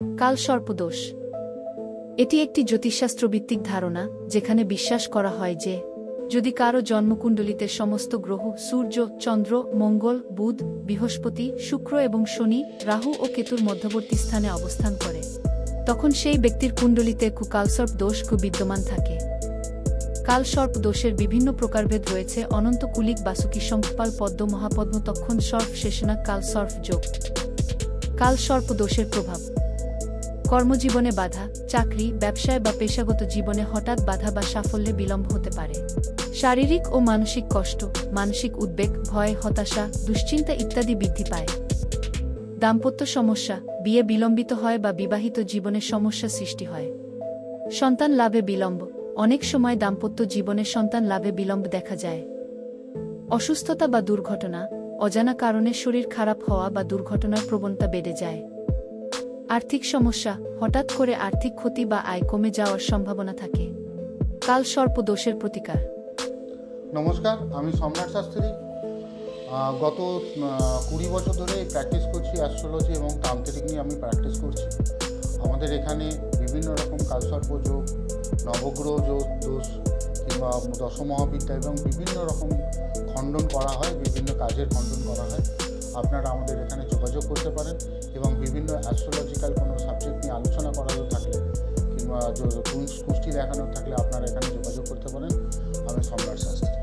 কালসর্পদোষ এটি একটি জ্যোতিষশাস্ত্রভিত্তিক ধারণা যেখানে বিশ্বাস করা হয় যে যদি কারো জন্মকুণ্ডলিতে সমস্ত গ্রহ সূর্য চন্দ্র মঙ্গল বুধ বৃহস্পতি শুক্র এবং শনি রাহু ও কেতুর মধ্যবর্তী স্থানে অবস্থান করে তখন সেই ব্যক্তির কুণ্ডলিতে কালসর্প দোষ বিদ্যমান থাকে। কালসর্প দোষের বিভিন্ন প্রকারভেদ রয়েছে। অনন্ত কুলিক বাসুকি শঙ্খপাল পদ্ম মহাপদ্ম তক্ষণ সর্প শেষনা কালসর্প যোগ। কালসর্প দোষের প্রভাব কর্মজীবনে বাধা, চাকরি ব্যবসায় বা পেশাগত জীবনে হঠাৎ বাধা বা সাফল্যে বিলম্ব হতে পারে। শারীরিক ও মানসিক কষ্ট, মানসিক উদ্বেগ, ভয়, হতাশা, দুশ্চিন্তা ইত্যাদি বৃদ্ধি পায়। দাম্পত্য সমস্যা, বিয়ে বিলম্বিত হয় বা বিবাহিত জীবনে সমস্যা সৃষ্টি হয়। সন্তান লাভে বিলম্ব, অনেক সময় দাম্পত্য জীবনে সন্তান লাভে বিলম্ব দেখা যায়। অসুস্থতা বা দুর্ঘটনা, অজানা কারণে শরীর খারাপ হওয়া বা দুর্ঘটনার প্রবণতা বেড়ে যায়। আর্থিক সমস্যা, হঠাৎ করে আর্থিক ক্ষতি বা আয় কমে যাওয়ার সম্ভাবনা থাকে। কালসর্প দোষের প্রতিকার। নমস্কার, আমি সম্রাট শাস্ত্রী। গত 20 বছর ধরে প্র্যাকটিস করছি অ্যাস্ট্রোলজি এবং তান্ত্রিক নিয়ে আমি প্র্যাকটিস করছি। আমাদের এখানে বিভিন্ন রকম কালসর্প যোগ, নবগ্রহ দোষ কিংবা দশমহাবিদ্যা এবং বিভিন্ন রকম খণ্ডন করা হয়, বিভিন্ন কাজের খণ্ডন করা হয়। আপনারা আমাদের এখানে যোগাযোগ করতে পারেন এবং বিভিন্ন অ্যাস্ট্রোলজিক্যাল কোনো সাবজেক্ট নিয়ে আলোচনা করারও থাকলে কিংবা কুষ্টি দেখানোর থাকলে আপনারা এখানে যোগাযোগ করতে পারেন। আমি সম্রাট শাস্ত্রী।